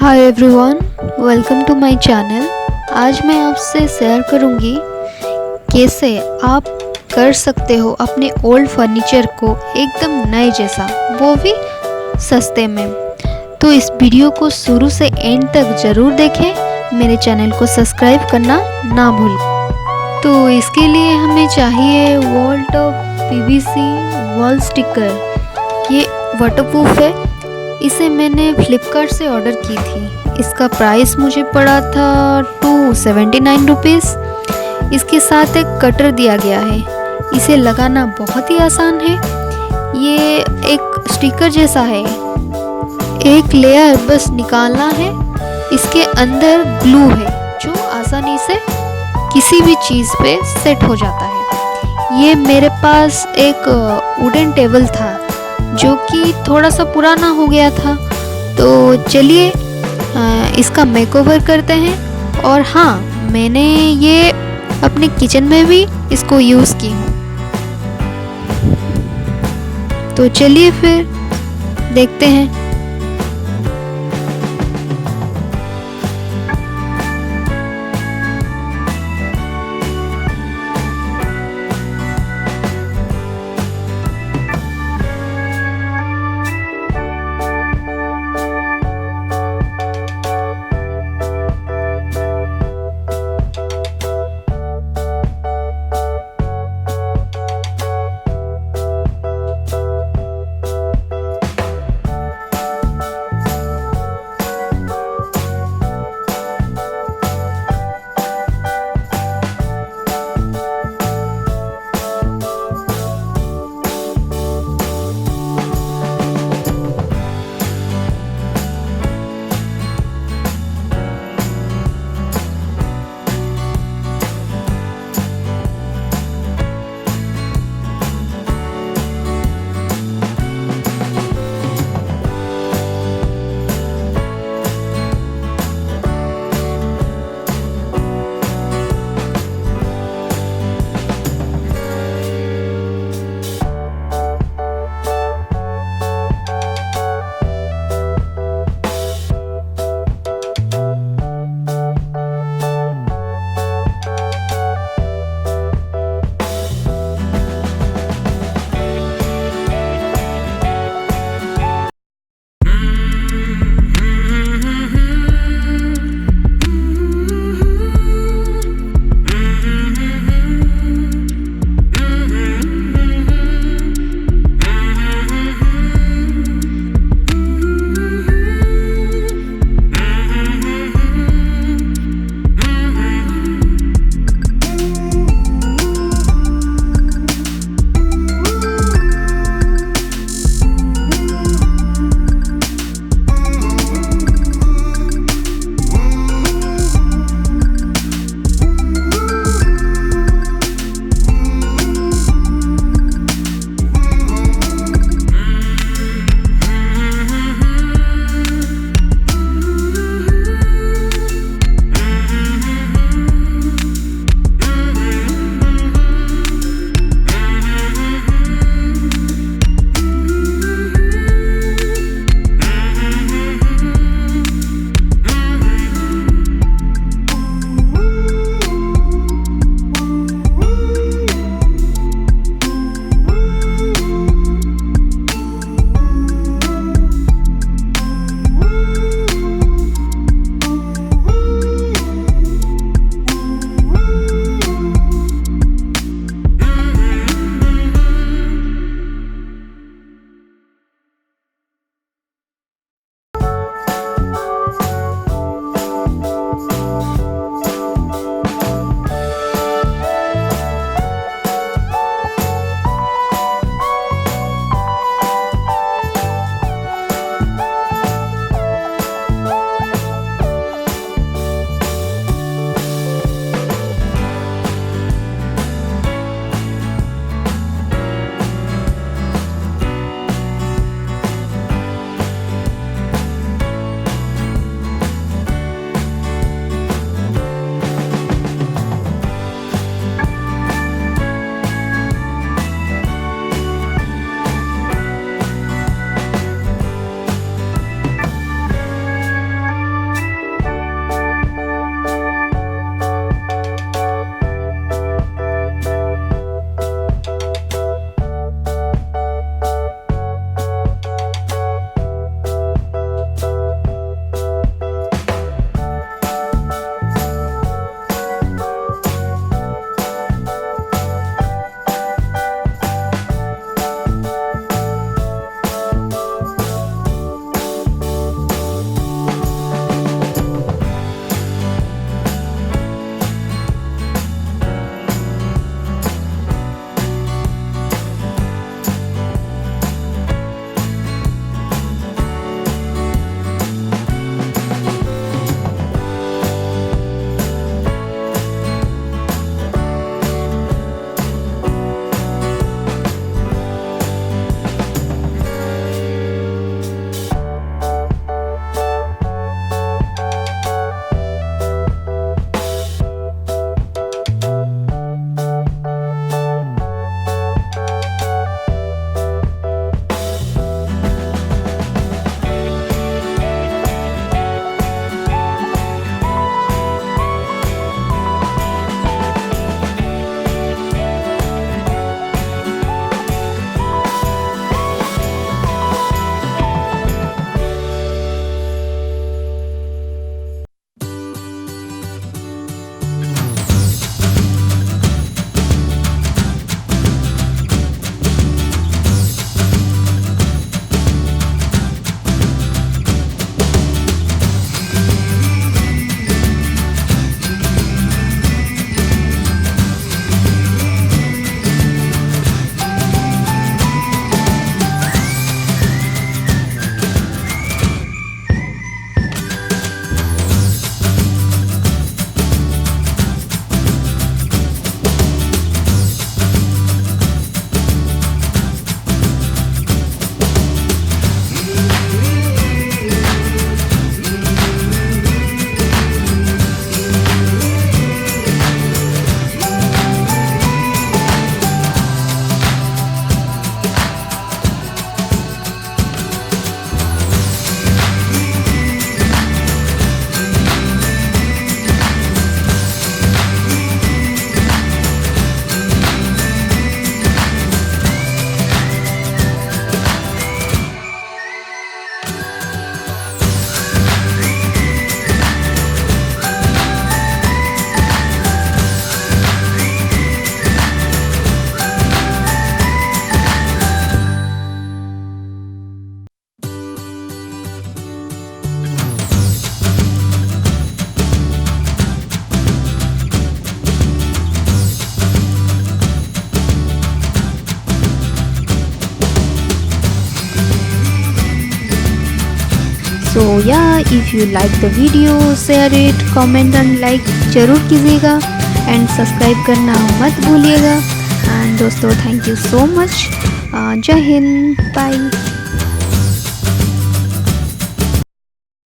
Hi everyone, welcome to my channel. आज मैं आपसे शेयर करूंगी कैसे आप कर सकते हो अपने ओल्ड फर्नीचर को एकदम नए जैसा, वो भी सस्ते में। तो इस वीडियो को शुरू से एंड तक ज़रूर देखें। मेरे चैनल को सब्सक्राइब करना ना भूलें। तो इसके लिए हमें चाहिए वॉलटॉप PVC वॉल स्टिकर। ये वाटरप्रूफ है। इसे मैंने फ्लिपकार्ट से ऑर्डर की थी। इसका प्राइस मुझे पड़ा था 279 रुपीज़। इसके साथ एक कटर दिया गया है। इसे लगाना बहुत ही आसान है। ये एक स्टिकर जैसा है। एक लेयर बस निकालना है। इसके अंदर ग्लू है जो आसानी से किसी भी चीज़ पे सेट हो जाता है। ये मेरे पास एक वुडन टेबल था जो कि थोड़ा सा पुराना हो गया था। तो चलिए इसका मेकओवर करते हैं। और हाँ, मैंने ये अपने किचन में भी इसको यूज़ की हूँ। तो चलिए फिर देखते हैं। सो या if you like the video share it, comment and like ज़रूर कीजिएगा एंड सब्सक्राइब करना मत भूलिएगा। एंड दोस्तों थैंक यू सो मच। जय हिंद, बाय।